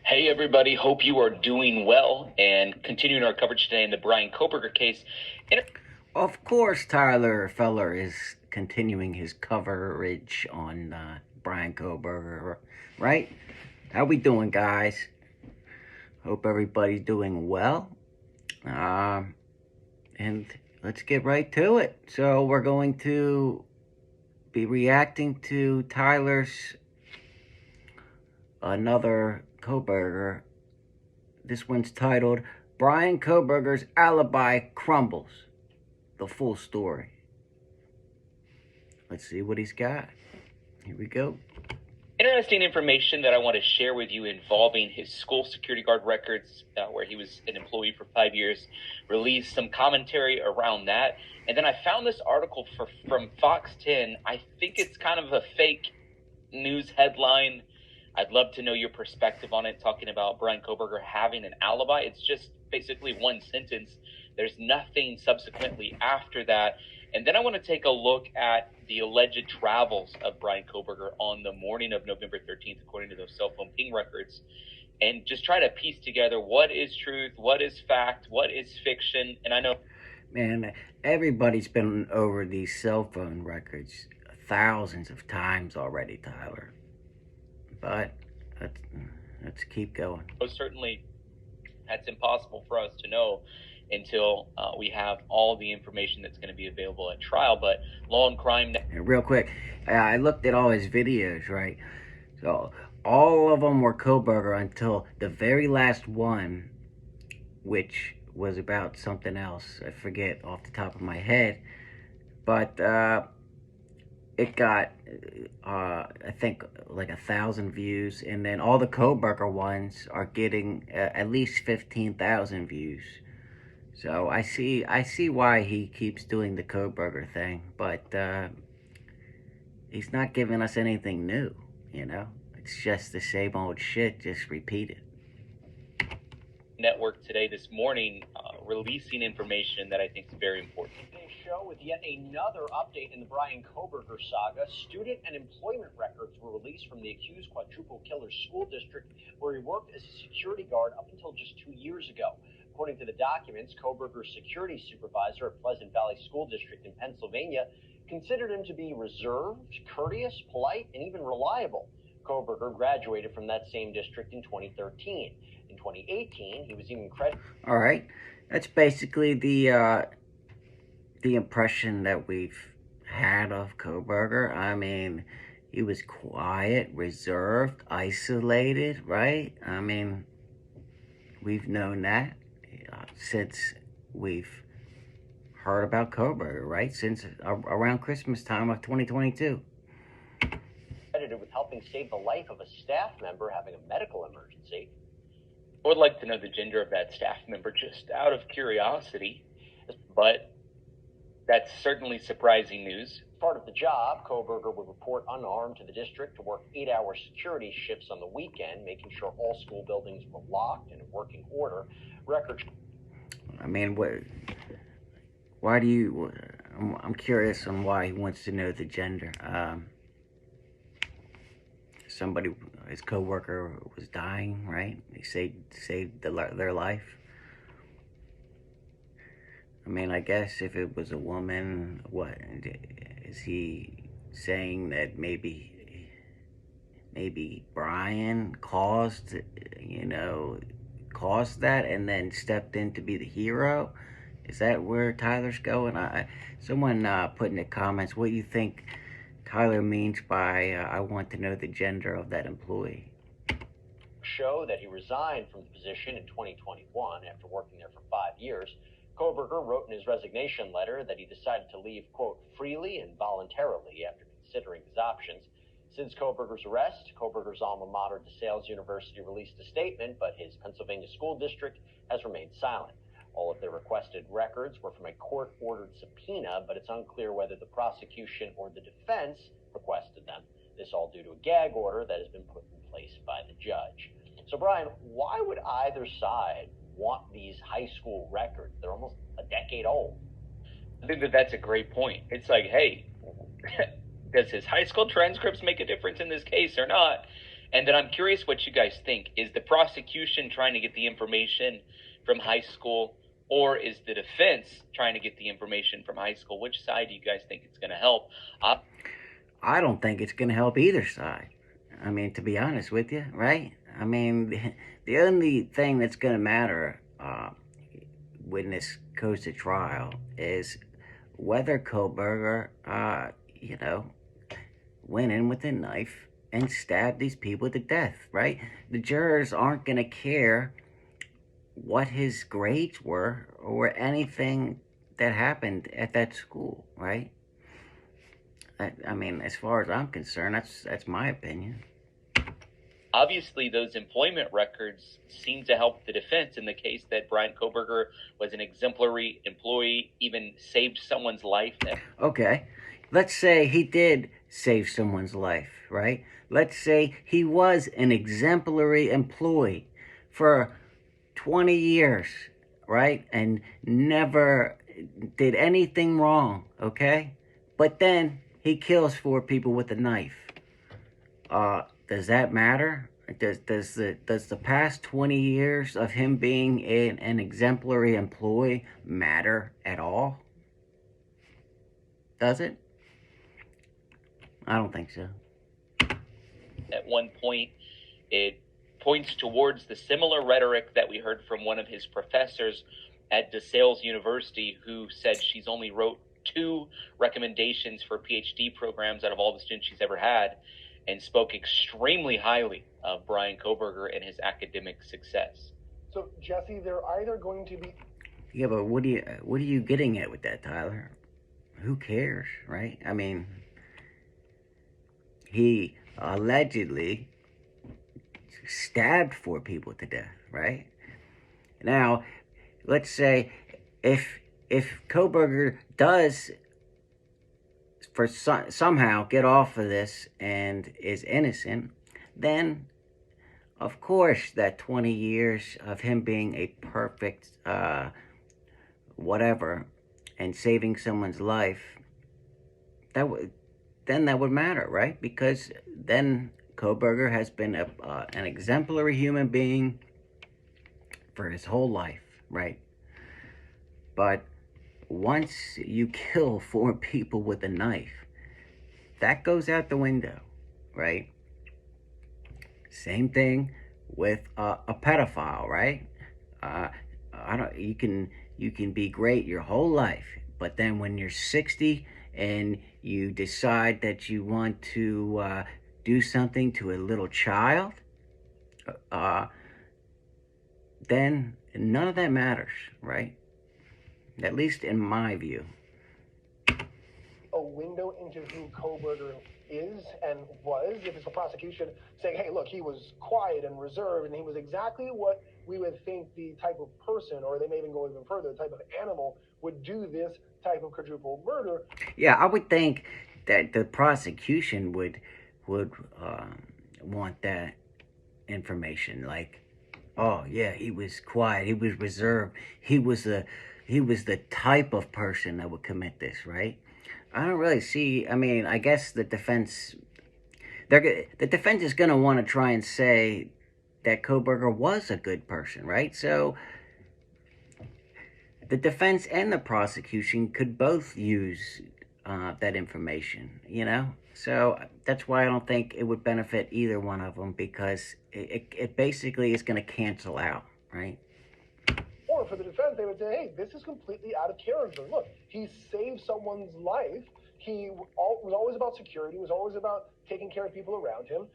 Hey everybody, hope you are doing well and continuing our coverage today in the Bryan Kohberger case. Of course, Tyler Feller is continuing his coverage on Bryan Kohberger, right? How we doing, guys? Hope everybody's doing well. And let's get right to it. So we're going to be reacting to Tyler's another Kohberger. This one's titled Bryan Kohberger's Alibi Crumbles. The full story. Let's see what he's got. Here we go. Interesting information that I want to share with you involving his school security guard records, where he was an employee for 5 years, released some commentary around that. And then I found this article from Fox 10. I think it's kind of a fake news headline. I'd love to know your perspective on it, talking about Bryan Kohberger having an alibi. It's just basically one sentence. There's nothing subsequently after that. And then I want to take a look at the alleged travels of Bryan Kohberger on the morning of November 13th, according to those cell phone ping records, and just try to piece together what is truth, what is fact, what is fiction. And I know, man, everybody's been over these cell phone records thousands of times already, Tyler. But let's keep going. Certainly that's impossible for us to know until we have all the information that's going to be available at trial. But law and crime. And real quick, I looked at all his videos, right? So all of them were Kohberger until the very last one, which was about something else. I forget off the top of my head. But it got, I think, like 1,000 views. And then all the Kohberger ones are getting at least 15,000 views. So I see why he keeps doing the Kohberger thing, but he's not giving us anything new, you know? It's just the same old shit, just repeated. Network today, this morning, releasing information that I think is very important. Today's show with yet another update in the Bryan Kohberger saga. Student and employment records were released from the accused quadruple killer school district where he worked as a security guard up until just 2 years ago. According to the documents, Kohberger's security supervisor at Pleasant Valley School District in Pennsylvania considered him to be reserved, courteous, polite, and even reliable. Kohberger graduated from that same district in 2013. In 2018, he was even credited. All right, that's basically the impression that we've had of Kohberger. I mean, he was quiet, reserved, isolated, right? I mean, we've known that since we've heard about Kohberger, right? Since around Christmas time of 2022. Credited with helping save the life of a staff member having a medical emergency. I would like to know the gender of that staff member just out of curiosity, but that's certainly surprising news. As part of the job, Kohberger would report unarmed to the district to work 8-hour security shifts on the weekend, making sure all school buildings were locked and in working order. Records. I mean, why do you? I'm curious on why he wants to know the gender. Somebody, his coworker was dying, right? He saved their life. I mean, I guess if it was a woman, what is he saying that maybe Bryan caused that and then stepped in to be the hero? Is that where Tyler's going? Someone put in the comments, what do you think Tyler means by I want to know the gender of that employee? Show that he resigned from the position in 2021 after working there for 5 years. Kohberger wrote in his resignation letter that he decided to leave, quote, freely and voluntarily after considering his options. Since Kohberger's arrest, Kohberger's alma mater, DeSales University, released a statement, but his Pennsylvania school district has remained silent. All of their requested records were from a court-ordered subpoena, but it's unclear whether the prosecution or the defense requested them. This all due to a gag order that has been put in place by the judge. So, Bryan, why would either side want these high school records? They're almost a decade old. I think that's a great point. It's like, hey, does his high school transcripts make a difference in this case or not? And then I'm curious what you guys think. Is the prosecution trying to get the information from high school, or is the defense trying to get the information from high school? Which side do you guys think it's going to help? I don't think it's going to help either side. I mean, to be honest with you, right? I mean, the only thing that's going to matter when this goes to trial is whether Kohberger, went in with a knife and stabbed these people to death, right? The jurors aren't going to care what his grades were or anything that happened at that school, right? I mean, as far as I'm concerned, that's my opinion. Obviously, those employment records seem to help the defense in the case that Bryan Kohberger was an exemplary employee, even saved someone's life. Okay, let's say he did save someone's life, right? Let's say he was an exemplary employee for 20 years, right? And never did anything wrong, okay? But then he kills 4 people with a knife. Does that matter? Does the past 20 years of him being an exemplary employee matter at all? Does it? I don't think so. At one point, it points towards the similar rhetoric that we heard from one of his professors at DeSales University, who said she's only wrote 2 recommendations for PhD programs out of all the students she's ever had, and spoke extremely highly of Bryan Kohberger and his academic success. So, Jesse, they're either going to be... Yeah, but what are you getting at with that, Tyler? Who cares, right? I mean, he allegedly stabbed 4 people to death, right? Now, let's say if Kohberger does somehow get off of this and is innocent, then of course that 20 years of him being a perfect whatever and saving someone's life, that would matter, right? Because then Kohberger has been an exemplary human being for his whole life, right? But once you kill 4 people with a knife, that goes out the window, right? Same thing with a pedophile, right? You can be great your whole life, but then when you're 60 and you decide that you want to do something to a little child, then none of that matters, right? At least in my view. A window into who Kohberger is and was, if it's the prosecution saying, hey, look, he was quiet and reserved, and he was exactly what we would think the type of person, or they may even go even further, the type of animal would do this type of quadruple murder. Yeah, I would think that the prosecution would want that information, like, oh yeah, he was quiet, he was reserved, he was the type of person that would commit this, right? I don't really see. I mean, I guess the defense is going to want to try and say that Kohberger was a good person, right? So the defense and the prosecution could both use that information, you know? So that's why I don't think it would benefit either one of them, because it basically is going to cancel out, right? Or for the defense, they would say, hey, this is completely out of character. Look, he saved someone's life. He was always about security, was always about taking care of people around him.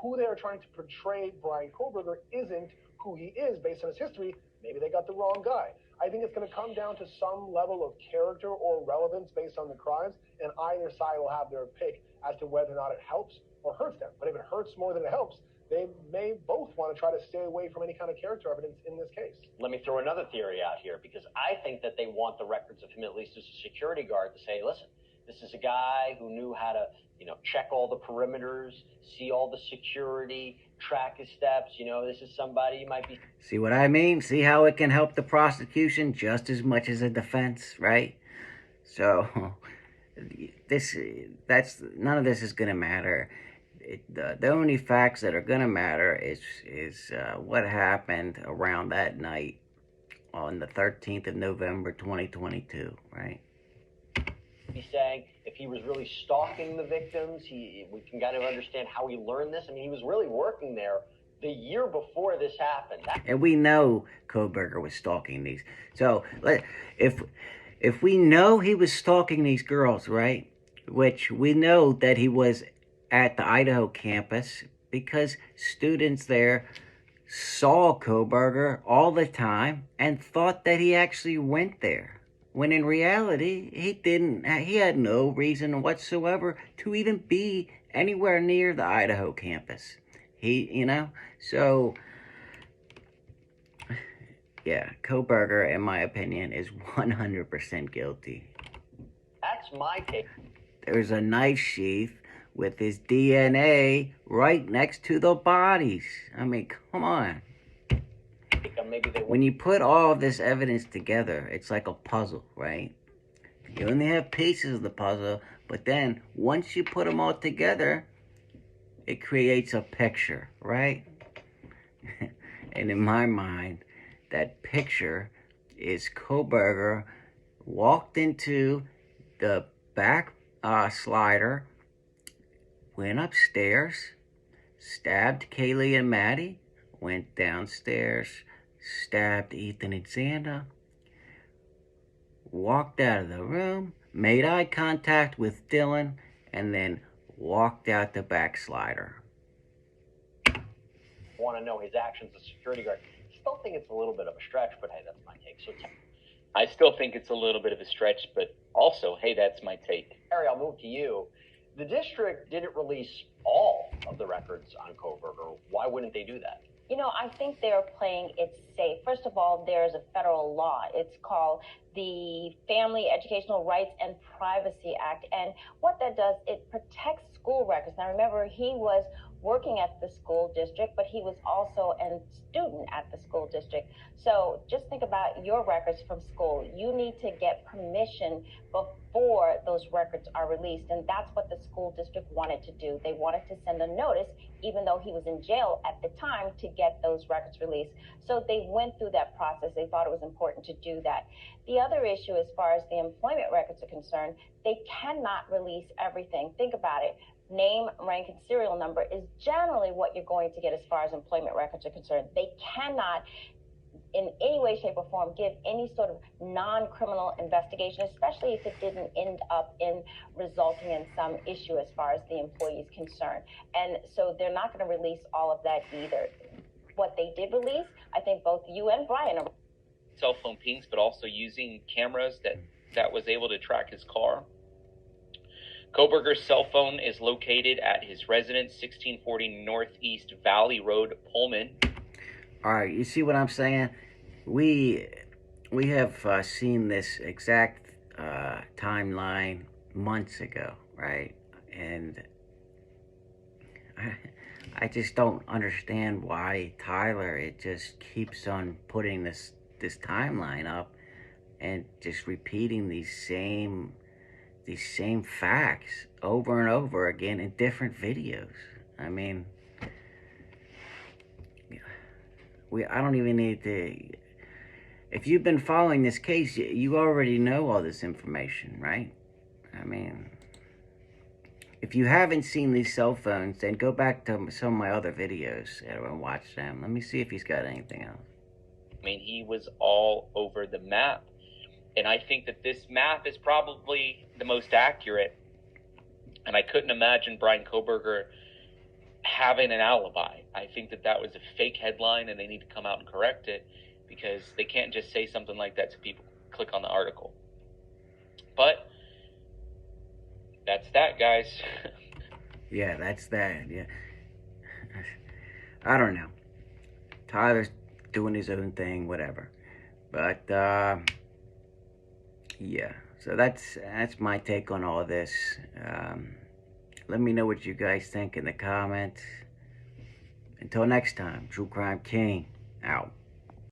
Who they are trying to portray Bryan Kohberger isn't who he is based on his history. Maybe they got the wrong guy. I think it's going to come down to some level of character or relevance based on the crimes, and either side will have their pick as to whether or not it helps or hurts them. But if it hurts more than it helps, they may both want to try to stay away from any kind of character evidence in this case. Let me throw another theory out here, because I think that they want the records of him, at least as a security guard, to say, listen, this is a guy who knew how to, check all the perimeters, see all the security, track his steps. This is somebody you might be... See what I mean? See how it can help the prosecution just as much as the defense, right? So, none of this is going to matter. the only facts that are gonna matter is what happened around that night on the 13th of November 2022, right? He's saying if he was really stalking the victims, we can kind of understand how he learned this. I mean, he was really working there the year before this happened. And we know Kohberger was stalking these. So if we know he was stalking these girls, right? Which we know that he was at the Idaho campus because students there saw Kohberger all the time and thought that he actually went there. When in reality, he didn't. He had no reason whatsoever to even be anywhere near the Idaho campus. So yeah, Kohberger, in my opinion, is 100% guilty. That's my take. There's a knife sheath with his DNA right next to the bodies. I mean, come on. When you put all of this evidence together, it's like a puzzle, right? You only have pieces of the puzzle, but then once you put them all together, it creates a picture, right? And in my mind, that picture is Kohberger walked into the back slider, went upstairs, stabbed Kaylee and Maddie, went downstairs, stabbed Ethan and Xanda, walked out of the room, made eye contact with Dylan, and then walked out the back slider. Want to know his actions as security guard. Still think it's a little bit of a stretch, but hey, that's my take. So I still think it's a little bit of a stretch, but also, hey, that's my take. Harry, I'll move to you. The district didn't release all of the records on Kohberger. Why wouldn't they do that? You know, I think they're playing it safe. First of all, there's a federal law. It's called the Family Educational Rights and Privacy Act. And what that does, it protects school records. Now, remember, he was working at the school district, but he was also a student at the school district. So just think about your records from school. You need to get permission before those records are released. And that's what the school district wanted to do. They wanted to send a notice, even though he was in jail at the time, to get those records released. So they went through that process. They thought it was important to do that. The other issue, as far as the employment records are concerned, they cannot release everything. Think about it. Name, rank, and serial number is generally what you're going to get as far as employment records are concerned. They cannot, in any way, shape, or form, give any sort of non-criminal investigation, especially if it didn't end up in resulting in some issue as far as the employee is concerned. And so they're not going to release all of that either. What they did release, I think both you and Bryan are cell phone pings, but also using cameras that was able to track his car. Kohberger's cell phone is located at his residence, 1640 Northeast Valley Road, Pullman. All right, you see what I'm saying? We have seen this exact timeline months ago, right? And I just don't understand why Tyler, it just keeps on putting this timeline up and just repeating these same facts over and over again in different videos. I mean, I don't even need to. If you've been following this case, you already know all this information, right? I mean, if you haven't seen these cell phones, then go back to some of my other videos and watch them. Let me see if he's got anything else. I mean, he was all over the map. And I think that this map is probably the most accurate. And I couldn't imagine Bryan Kohberger having an alibi. I think that was a fake headline, and they need to come out and correct it, because they can't just say something like that so people click on the article. But that's that, guys. Yeah, that's that. Yeah. I don't know. Tyler's doing his own thing, whatever. But yeah, so that's my take on all this. Let me know what you guys think in the comments. Until next time, True Crime King, out.